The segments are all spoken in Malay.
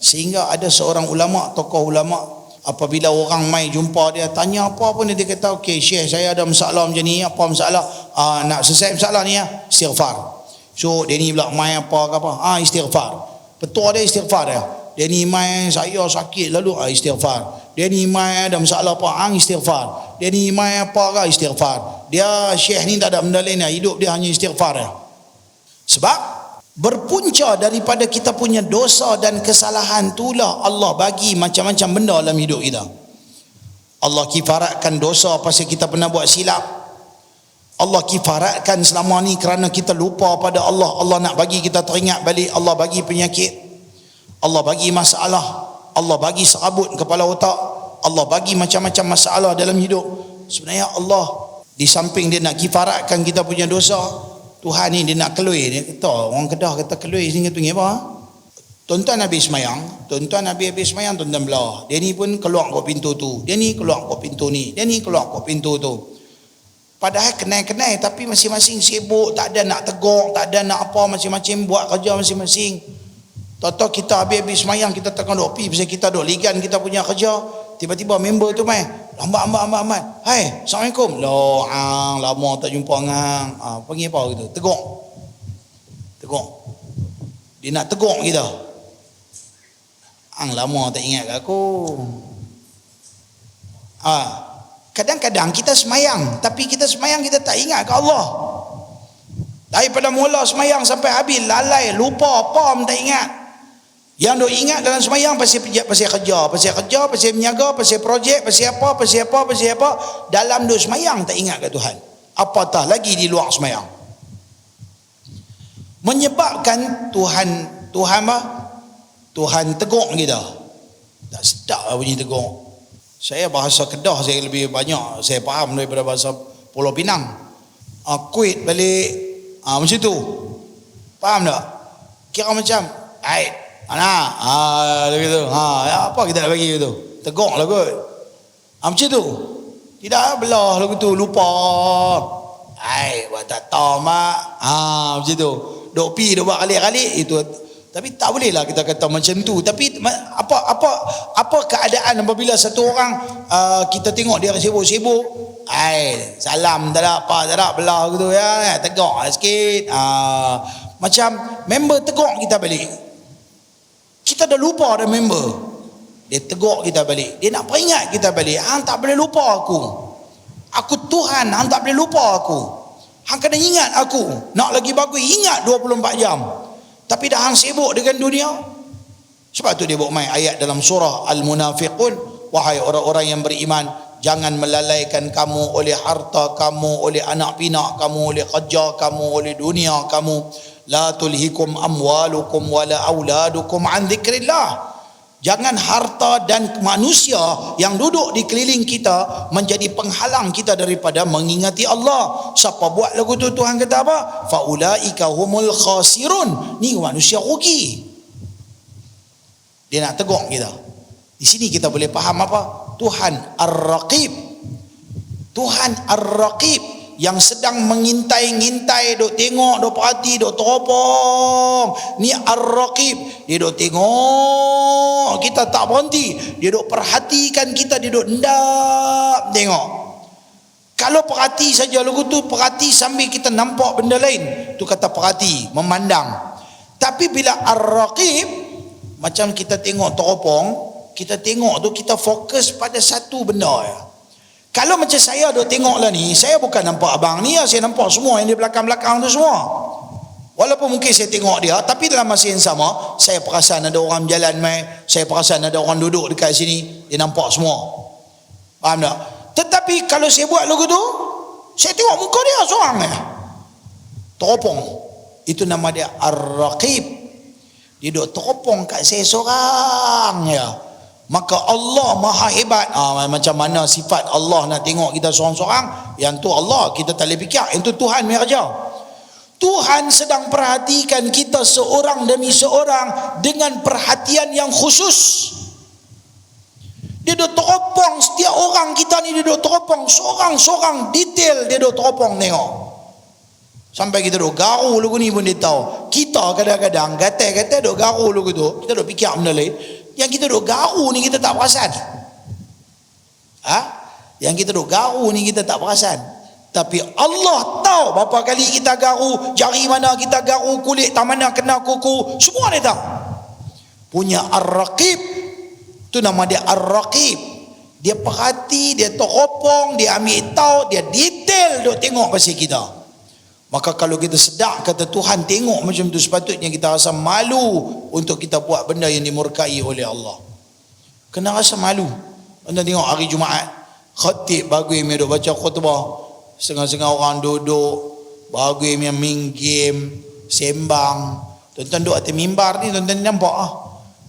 Sehingga ada seorang ulama, tokoh ulama, apabila orang mai jumpa dia, tanya apa pun dia kata, okey Syekh, saya ada masalah macam ni, apa masalah? Nak selesai masalah ni ya, istighfar. So dia ni pula mai apa ke apa? Istighfar. Petua dia istighfar dia. Dia ni mai saya sakit lalu istighfar. Dia ni mai ada masalah apa? Istighfar. Dia ni mai apa ke? Istighfar. Dia Syekh ni tak ada benda lain, hidup dia hanya istighfar dia. Sebab berpunca daripada kita punya dosa dan kesalahan itulah Allah bagi macam-macam benda dalam hidup kita. Allah kifaratkan dosa pasal kita pernah buat silap. Allah kifaratkan selama ni kerana kita lupa pada Allah. Allah nak bagi kita teringat balik. Allah bagi penyakit, Allah bagi masalah, Allah bagi serabut kepala otak, Allah bagi macam-macam masalah dalam hidup. Sebenarnya Allah di samping dia nak kifaratkan kita punya dosa, Tuhan ni dia nak kelui. Dia kata, orang Kedah kata kelui sini tu apa? Tuan-tuan habis semayang, tuan-tuan habis semayang, tuan-tuan belah. Dia ni pun keluar ke pintu tu, dia ni keluar ke pintu ni, dia ni keluar ke pintu tu. Padahal kenal-kenal tapi masing-masing sibuk, tak ada nak tegur, tak ada nak apa, masing-masing buat kerja masing-masing. Tahu-tahu kita habis semayang, kita tekan duk pi pasal kita duk ligan kita punya kerja. Tiba-tiba member tu mai, lambat. Hai, Assalamualaikum. Loh, lama tak jumpa hang. Panggil apa gitu? Tegur. Dia nak tegur kita. Lama tak ingat kat aku. Kadang-kadang kita semayang, tapi kita semayang kita tak ingat ke Allah. Daripada mula semayang sampai habis lalai, lupa apa pun tak ingat. Yang duk ingat dalam semayang pasal kerja, pasal menyaga, pasal projek, pasal apa. Dalam duk semayang tak ingat ke Tuhan. Apatah lagi di luar semayang. Menyebabkan Tuhan tegur kita. Tak sedap lah bunyi tegur. Saya bahasa Kedah saya lebih banyak saya faham daripada bahasa Pulau Pinang. Kuit balik macam tu. Faham tak? Kira macam begitu. Apa kita nak bagi gitu? Tegur lah kot. Macam tu. Tidak belah lagu tu, lupa. Buat tak tahu mak. Macam tu. Duk buat kalik-kalik itu. Tapi tak boleh lah kita kata macam tu. Tapi apa keadaan apabila satu orang kita tengok dia sibuk, salam tak ada belah gitu ya, tegur sikit. Macam member tegur kita balik. Kita dah lupa ada member. Dia tegur kita balik. Dia nak peringat kita balik. Hang tak boleh lupa aku. Aku Tuhan, hang tak boleh lupa aku. Hang kena ingat aku. Nak lagi bagus, ingat 24 jam. Tapi dah hang sibuk dengan dunia. Sebab tu dia bawa main ayat dalam surah Al-Munafiqun. Wahai orang-orang yang beriman, jangan melalaikan kamu oleh harta kamu, oleh anak pinak kamu, oleh kerja kamu, oleh dunia kamu. La tulhikum amwalukum wala auladukum an dzikrillah. Jangan harta dan manusia yang duduk di keliling kita menjadi penghalang kita daripada mengingati Allah. Siapa buat lagu tu, Tuhan kata apa? Faulaika humul khasirun. Ni manusia rugi. Dia nak tegur kita. Di sini kita boleh faham apa? Tuhan Ar-Raqib. Tuhan Ar-Raqib yang sedang mengintai-ngintai, duk tengok, duk perhati, duk teropong. Ni Ar-Raqib. Dia duk tengok kita tak berhenti. Dia duk perhatikan kita, dia duk endap tengok. Kalau perhati saja lagu tu, perhati sambil kita nampak benda lain, tu kata perhati, memandang. Tapi bila Ar-Raqib, macam kita tengok teropong, kita tengok tu, kita fokus pada satu benda ya. Kalau macam saya duk tengok lah ni, saya bukan nampak abang ni, saya nampak semua yang di belakang-belakang tu semua. Walaupun mungkin saya tengok dia, tapi dalam masa yang sama, saya perasan ada orang berjalan mai, saya perasan ada orang duduk dekat sini, dia nampak semua. Faham tak? Tetapi kalau saya buat lagu tu, saya tengok muka dia seorang ni. Teropong. Itu nama dia Ar-Raqib. Dia duk teropong kat saya seorang ya. Maka Allah maha hebat. Macam mana sifat Allah nak tengok kita seorang-seorang? Yang tu Allah kita tak boleh fikir. Yang tu Tuhan punya kerja. Tuhan sedang perhatikan kita seorang demi seorang dengan perhatian yang khusus. Dia duk teropong setiap orang kita ni, dia duk teropong seorang-seorang detail, dia duk teropong tengok. Sampai kita duk garu lagu ni pun dia tahu. Kita kadang-kadang kata duk garu lagu tu, kita duk fikir benda lain. Yang kita duk garu ni kita tak perasan. Yang kita duk garu ni kita tak perasan. Tapi Allah tahu berapa kali kita garu, jari mana kita garu, kulit tak mana kena kuku, semua dia tahu. Punya Ar-Raqib, tu nama dia Ar-Raqib. Dia perhati, dia teropong, dia ambil tahu, dia detail duk tengok pasal kita. Maka kalau kita sedar kata Tuhan tengok macam tu, sepatutnya kita rasa malu untuk kita buat benda yang dimurkai oleh Allah. Kena rasa malu. Anda tengok hari Jumaat, khatib bagus dia duk baca khutbah, setengah-setengah orang duduk, bagus dia main game, sembang. Tuan-tuan duduk atas mimbar ni, tuan-tuan nampak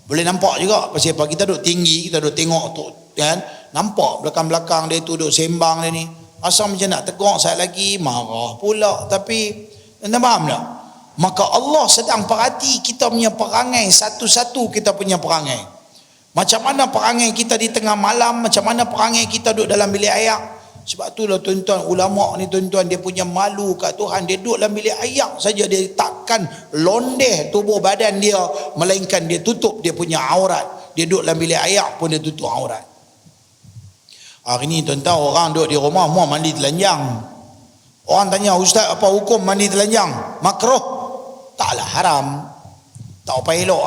boleh nampak juga pasal apa, kita duduk tinggi, kita duduk tengok tu kan, nampak belakang-belakang dia tu duduk sembang dia ni. Asal macam nak tegur saya lagi, marah pula. Tapi anda faham tak? Maka Allah sedang perhati kita punya perangai, satu-satu kita punya perangai. Macam mana perangai kita di tengah malam, macam mana perangai kita duduk dalam bilik air. Sebab itulah tuan-tuan, ulama ni tuan-tuan, dia punya malu kat Tuhan. Dia duduk dalam bilik air saja, dia takkan londeh tubuh badan dia, melainkan dia tutup dia punya aurat. Dia duduk dalam bilik air pun dia tutup aurat. Hari ni tuan-tuan, orang duduk di rumah mau mandi telanjang. Orang tanya, ustaz apa hukum mandi telanjang? Makruh? Taklah haram. Tak apa elok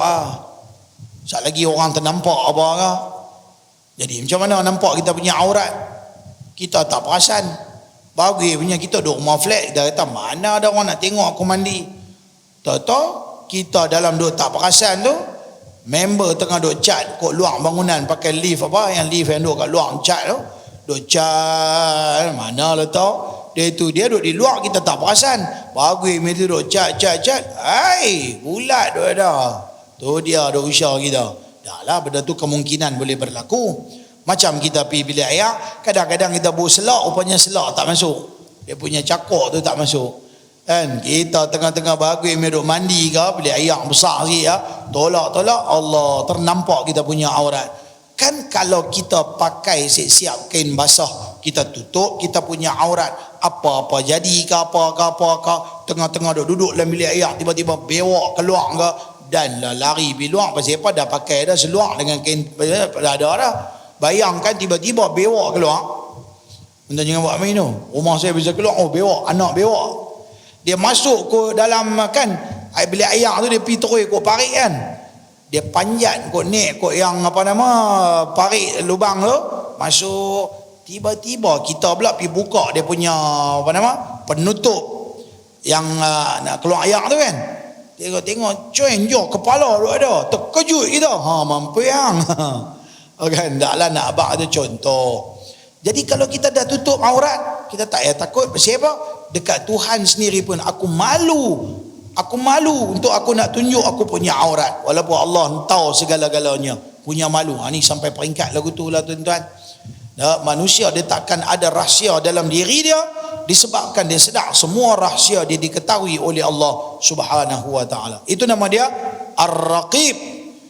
Sekejap lagi orang ternampak apa ke. Jadi macam mana nampak kita punya aurat? Kita tak perasan. Bagus punya kita duduk rumah flat, kita kata mana ada orang nak tengok aku mandi. Tahu-tahu kita dalam duduk tak perasan tu, member tengah duk cat kat luar bangunan pakai lift yang lift yang duk kat luar cat tu, duk cat, mana lah tahu dia duk di luar, kita tak perasan. Bagus dia duk cat, hai bulat duk ada. Tu dia duk usah kita. Dah lah, benda tu kemungkinan boleh berlaku. Macam kita pergi bilik air, kadang-kadang kita bawa selak, rupanya selak tak masuk, dia punya cakok tu tak masuk kan. Kita tengah-tengah bagus duduk mandi ke, bilik air besar sikit tolak Allah, ternampak kita punya aurat. Kan kalau kita pakai siap-siap kain basah, kita tutup kita punya aurat, apa-apa jadi ke apa, tengah-tengah duduk dalam bilik air, tiba-tiba bewak keluar ke, dan lari pergi luar. Pasal apa? Dah pakai dah seluar dengan kain dah ada dah. Bayangkan tiba-tiba bewak keluar. Anda jangan buat main tu. Rumah saya bisa keluar, bewak, anak bewak. Dia masuk ke dalam kan bilik air tu, dia pergi terus kot parit kan. Dia panjat kot naik kot yang parit lubang tu, masuk. Tiba-tiba kita pula pergi buka dia punya penutup yang nak keluar air tu kan. Tengok join jauh kepala tu ada. Terkejut kita. Mampu yang kan, taklah nak abang ada contoh. Jadi kalau kita dah tutup aurat, kita tak payah takut. Pasal apa? Dekat Tuhan sendiri pun aku malu untuk aku nak tunjuk aku punya aurat, walaupun Allah tahu segala-galanya. Punya malu. Ni sampai peringkat lagu tu lah tuan-tuan. Manusia dia takkan ada rahsia dalam diri dia, disebabkan dia sedar semua rahsia dia diketahui oleh Allah Subhanahu wa taala. Itu nama dia Ar-Raqib.